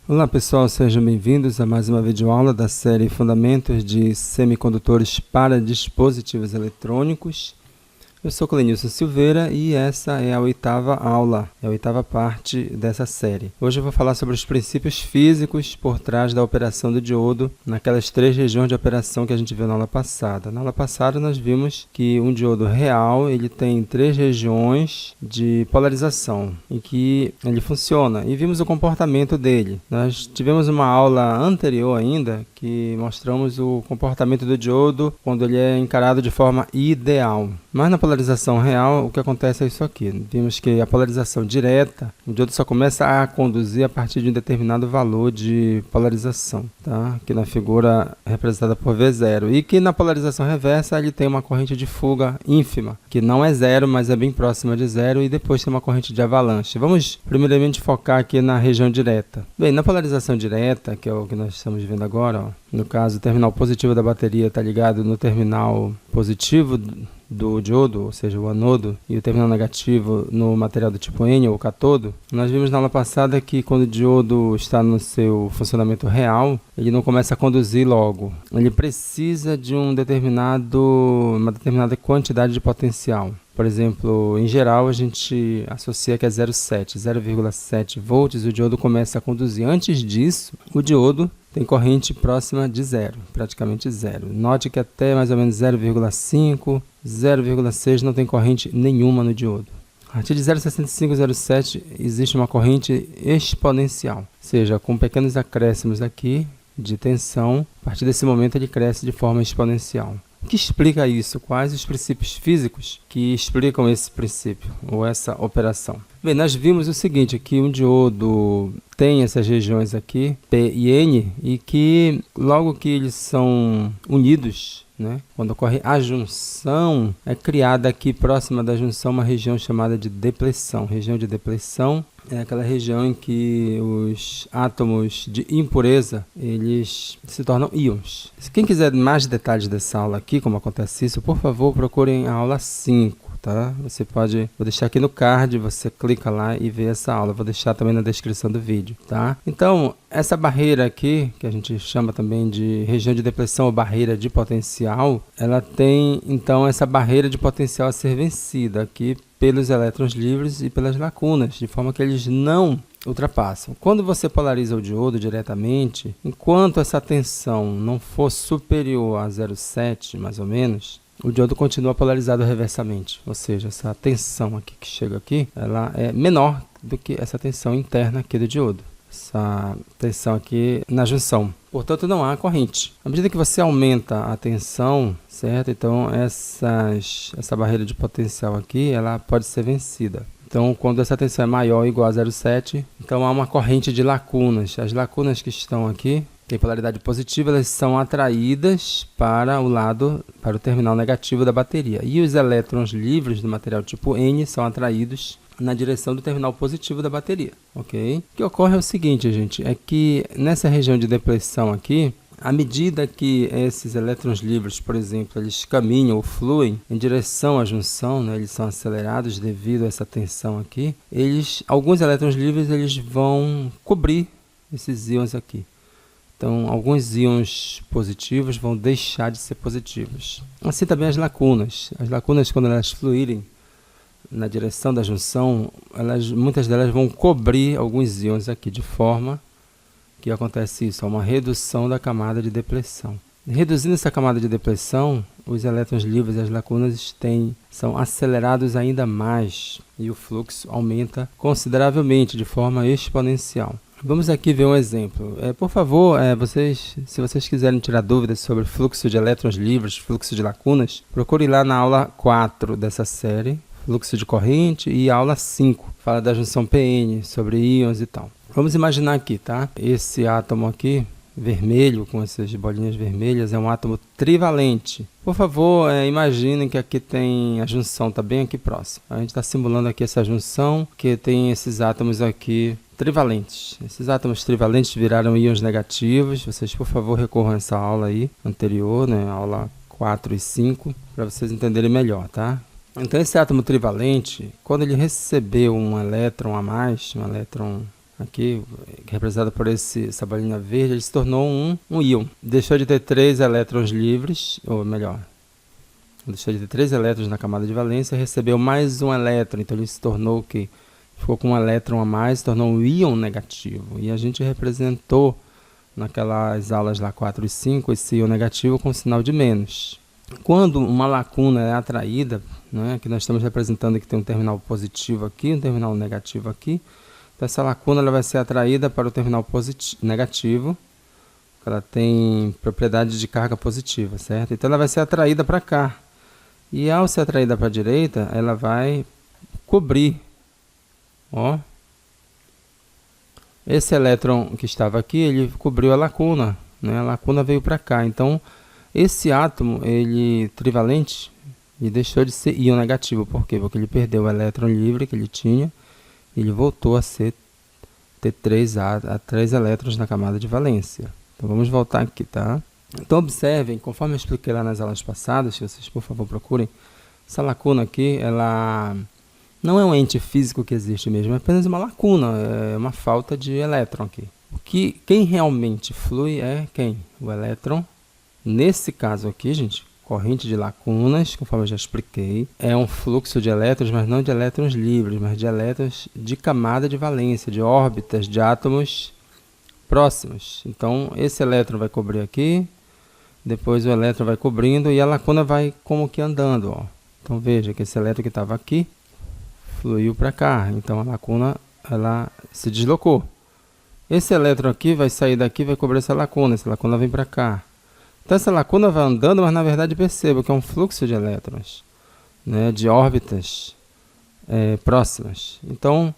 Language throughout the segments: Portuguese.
Olá pessoal, sejam bem-vindos a mais uma videoaula da série Fundamentos de Semicondutores para Dispositivos Eletrônicos. Eu sou Clenilson Silveira e essa é a oitava aula, a oitava parte dessa série. Hoje eu vou falar sobre os princípios físicos por trás da operação do diodo naquelas três regiões de operação que a gente viu na aula passada. Na aula passada nós vimos que um diodo real ele tem três regiões de polarização em que ele funciona e vimos o comportamento dele. Nós tivemos uma aula anterior ainda que mostramos o comportamento do diodo quando ele é encarado de forma ideal. Mas na polarização real, o que acontece é isso aqui. Vimos que a polarização direta, o diodo só começa a conduzir a partir de um determinado valor de polarização, tá? Aqui na figura representada por V0. E que na polarização reversa ele tem uma corrente de fuga ínfima, que não é zero, mas é bem próxima de zero, e depois tem uma corrente de avalanche. Vamos primeiramente focar aqui na região direta. Bem, na polarização direta, que é o que nós estamos vendo agora, ó, no caso o terminal positivo da bateria está ligado no terminal positivo do diodo, ou seja, o anodo, e o terminal negativo no material do tipo N, ou catodo. Nós vimos na aula passada que quando o diodo está no seu funcionamento real, ele não começa a conduzir logo. Ele precisa de uma determinada quantidade de potencial. Por exemplo, em geral, a gente associa que é 0,7 volts, o diodo começa a conduzir. Antes disso, o diodo tem corrente próxima de zero, praticamente zero. Note que até mais ou menos 0,5, 0,6 não tem corrente nenhuma no diodo. A partir de 0,65, 0,7 existe uma corrente exponencial, ou seja, com pequenos acréscimos aqui de tensão, a partir desse momento ele cresce de forma exponencial. O que explica isso? Quais os princípios físicos que explicam esse princípio, ou essa operação? Bem, nós vimos o seguinte, que um diodo tem essas regiões aqui, P e N, e que logo que eles são unidos, né, quando ocorre a junção, é criada aqui próxima da junção uma região chamada de depressão. Região de depressão é aquela região em que os átomos de impureza eles se tornam íons. Quem quiser mais detalhes dessa aula aqui, como acontece isso, por favor, procurem a aula 5. Tá? Você pode, vou deixar aqui no card, você clica lá e vê essa aula. Vou deixar também na descrição do vídeo, tá? Então, essa barreira aqui, que a gente chama também de região de depressão ou barreira de potencial, ela tem, então, essa barreira de potencial a ser vencida aqui pelos elétrons livres e pelas lacunas, de forma que eles não ultrapassam. Quando você polariza o diodo diretamente, enquanto essa tensão não for superior a 0,7, mais ou menos, o diodo continua polarizado reversamente, ou seja, essa tensão aqui que chega aqui, ela é menor do que essa tensão interna aqui do diodo, essa tensão aqui na junção. Portanto, não há corrente. À medida que você aumenta a tensão, certo? Então, essa barreira de potencial aqui, ela pode ser vencida. Então, quando essa tensão é maior ou igual a 0,7, então há uma corrente de lacunas. As lacunas que estão aqui, tem polaridade positiva, elas são atraídas para o terminal negativo da bateria. E os elétrons livres do material tipo N são atraídos na direção do terminal positivo da bateria, ok? O que ocorre é o seguinte, gente, é que nessa região de depressão aqui, à medida que esses elétrons livres, por exemplo, eles caminham ou fluem em direção à junção, né, eles são acelerados devido a essa tensão aqui, alguns elétrons livres eles vão cobrir esses íons aqui. Então, alguns íons positivos vão deixar de ser positivos. Assim também as lacunas. As lacunas, quando elas fluírem na direção da junção, muitas delas vão cobrir alguns íons aqui, de forma que acontece isso, uma redução da camada de depressão. Reduzindo essa camada de depressão, os elétrons livres e as lacunas são acelerados ainda mais e o fluxo aumenta consideravelmente, de forma exponencial. Vamos aqui ver um exemplo. Por favor, se vocês quiserem tirar dúvidas sobre fluxo de elétrons livres, fluxo de lacunas, procure lá na aula 4 dessa série, fluxo de corrente, e a aula 5, fala da junção PN, sobre íons e tal. Vamos imaginar aqui, tá? Esse átomo aqui, vermelho, com essas bolinhas vermelhas, é um átomo trivalente. Por favor, imaginem que aqui tem a junção, está bem aqui próximo. A gente está simulando aqui essa junção, que tem esses átomos aqui trivalentes. Esses átomos trivalentes viraram íons negativos. Vocês, por favor, recorram a essa aula aí, anterior, né? Aula 4 e 5, para vocês entenderem melhor, tá? Então, esse átomo trivalente, quando ele recebeu um elétron a mais, um elétron aqui, representada por essa bolinha verde, ele se tornou um íon. Deixou de ter 3 elétrons livres, ou melhor, deixou de ter 3 elétrons na camada de valência, recebeu mais um elétron, então ele se tornou o quê? Ficou com um elétron a mais, se tornou um íon negativo. E a gente representou naquelas aulas lá 4 e 5 esse íon negativo com sinal de menos. Quando uma lacuna é atraída, né, que nós estamos representando que tem um terminal positivo aqui, um terminal negativo aqui, então essa lacuna ela vai ser atraída para o terminal negativo, ela tem propriedade de carga positiva, certo? Então ela vai ser atraída para cá. E ao ser atraída para a direita, ela vai cobrir, ó, esse elétron que estava aqui, ele cobriu a lacuna, né? A lacuna veio para cá. Então, esse átomo, ele trivalente, ele deixou de ser íon negativo. Por quê? Porque ele perdeu o elétron livre que ele tinha, e ele voltou a ter 3 elétrons na camada de valência. Então, vamos voltar aqui, tá? Então, observem, conforme eu expliquei lá nas aulas passadas, que vocês, por favor, procurem, essa lacuna aqui, ela não é um ente físico que existe mesmo, é apenas uma lacuna, é uma falta de elétron aqui. Quem realmente flui é quem? O elétron. Nesse caso aqui, gente, corrente de lacunas, conforme eu já expliquei, é um fluxo de elétrons, mas não de elétrons livres, mas de elétrons de camada de valência, de órbitas, de átomos próximos. Então, esse elétron vai cobrir aqui, depois o elétron vai cobrindo e a lacuna vai como que andando, ó. Então, veja que esse elétron que estava aqui fluiu para cá, então a lacuna ela se deslocou. Esse elétron aqui vai sair daqui e vai cobrir essa lacuna vem para cá. Então essa lacuna vai andando, mas na verdade perceba que é um fluxo de elétrons, né, de órbitas próximas. Então,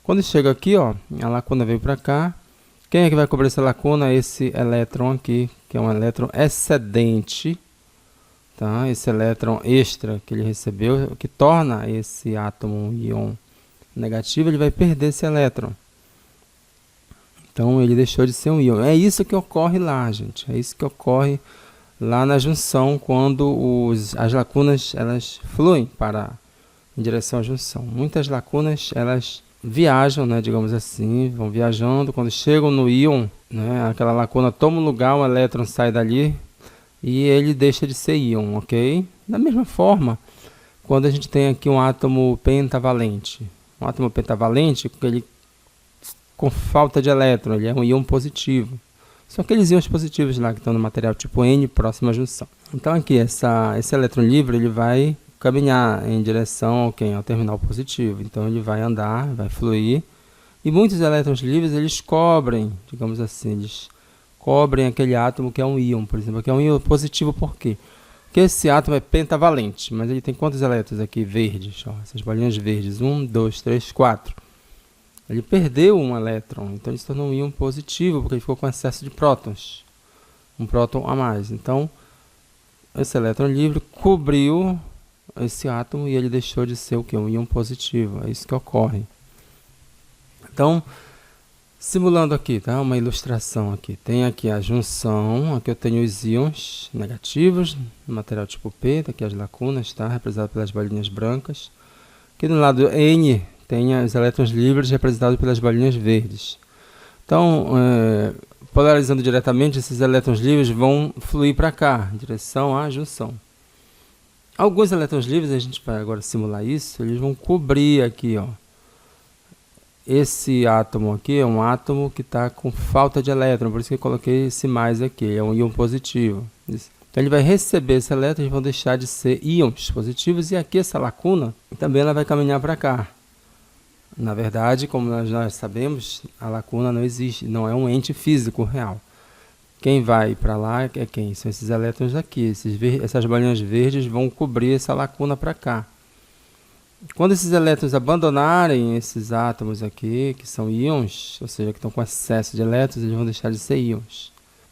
quando chega aqui, ó, a lacuna veio para cá. Quem é que vai cobrir essa lacuna? Esse elétron aqui, que é um elétron excedente. Tá? Esse elétron extra que ele recebeu, que torna esse átomo um íon negativo, ele vai perder esse elétron. Então, ele deixou de ser um íon. É isso que ocorre lá, gente. É isso que ocorre lá na junção, quando as lacunas elas fluem em direção à junção. Muitas lacunas, elas viajam, né, digamos assim, vão viajando. Quando chegam no íon, né, aquela lacuna toma um lugar, um elétron sai dali, e ele deixa de ser íon, ok? Da mesma forma, quando a gente tem aqui um átomo pentavalente. Um átomo pentavalente, ele, com falta de elétron, ele é um íon positivo. São aqueles íons positivos lá que estão no material tipo N, próxima à junção. Então aqui, esse elétron livre, ele vai caminhar em direção ao terminal positivo. Então ele vai andar, vai fluir. E muitos elétrons livres, eles cobrem, digamos assim, eles cobrem aquele átomo que é um íon, por exemplo, que é um íon positivo. Por quê? Porque esse átomo é pentavalente, mas ele tem quantos elétrons aqui verdes? Ó, essas bolinhas verdes, 1, 2, 3, 4. Ele perdeu um elétron, então ele se tornou um íon positivo, porque ele ficou com excesso de prótons. Um próton a mais. Então, esse elétron livre cobriu esse átomo e ele deixou de ser o quê? Um íon positivo. É isso que ocorre. Então, simulando aqui, tá? Uma ilustração aqui. Tem aqui a junção, aqui eu tenho os íons negativos, no material tipo P, aqui as lacunas, tá? Representado pelas bolinhas brancas. Aqui no lado N tem os elétrons livres representados pelas bolinhas verdes. Então, polarizando diretamente, esses elétrons livres vão fluir para cá, em direção à junção. Alguns elétrons livres, a gente vai agora simular isso, eles vão cobrir aqui, ó. Esse átomo aqui é um átomo que está com falta de elétron, por isso que eu coloquei esse mais aqui, é um íon positivo. Então ele vai receber esse elétron e vão deixar de ser íons positivos, e aqui essa lacuna também ela vai caminhar para cá. Na verdade, como nós sabemos, a lacuna não existe, não é um ente físico real. Quem vai para lá é quem? São esses elétrons aqui, essas bolinhas verdes vão cobrir essa lacuna para cá. Quando esses elétrons abandonarem esses átomos aqui, que são íons, ou seja, que estão com excesso de elétrons, eles vão deixar de ser íons.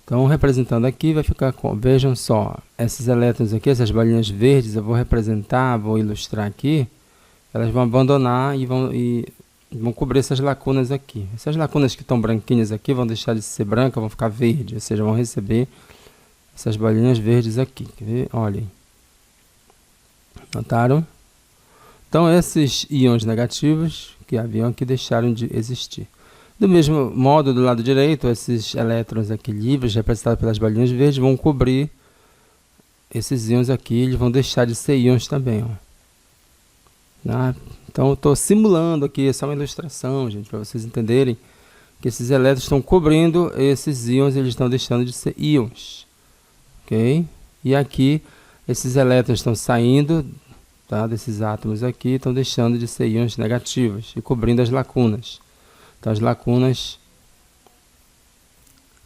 Então, representando aqui, vai ficar com, vejam só, esses elétrons aqui, essas bolinhas verdes, eu vou representar, vou ilustrar aqui, elas vão abandonar e vão cobrir essas lacunas aqui. Essas lacunas que estão branquinhas aqui vão deixar de ser brancas, vão ficar verdes, ou seja, vão receber essas bolinhas verdes aqui. Quer ver? Olhem. Notaram? Então, esses íons negativos que haviam aqui deixaram de existir. Do mesmo modo, do lado direito, esses elétrons aqui livres, representados pelas bolinhas verdes, vão cobrir esses íons aqui, eles vão deixar de ser íons também, ó. Tá? Então, eu estou simulando aqui, é só uma ilustração, gente, para vocês entenderem que esses elétrons estão cobrindo esses íons, eles estão deixando de ser íons. Ok? E aqui, esses elétrons estão saindo, tá, desses átomos aqui, estão deixando de ser íons negativos e cobrindo as lacunas. Então, as lacunas,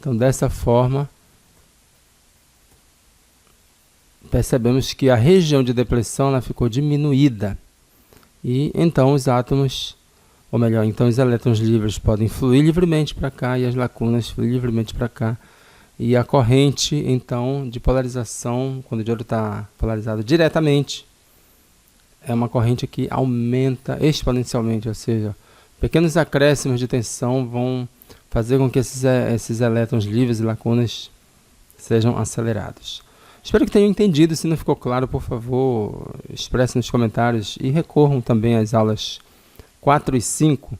então, dessa forma, percebemos que a região de depressão ela ficou diminuída. E então os átomos, ou melhor, então os elétrons livres podem fluir livremente para cá e as lacunas fluir livremente para cá. E a corrente, então, de polarização, quando o diodo está polarizado diretamente, é uma corrente que aumenta exponencialmente, ou seja, pequenos acréscimos de tensão vão fazer com que esses elétrons livres e lacunas sejam acelerados. Espero que tenham entendido. Se não ficou claro, por favor, expresse nos comentários e recorram também às aulas 4 e 5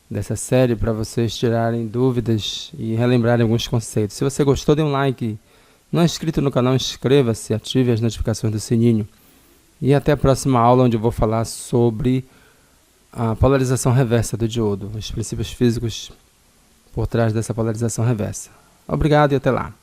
dessa série para vocês tirarem dúvidas e relembrarem alguns conceitos. Se você gostou, dê um like. Não é inscrito no canal, inscreva-se, ative as notificações do sininho. E até a próxima aula, onde eu vou falar sobre a polarização reversa do diodo, os princípios físicos por trás dessa polarização reversa. Obrigado e até lá.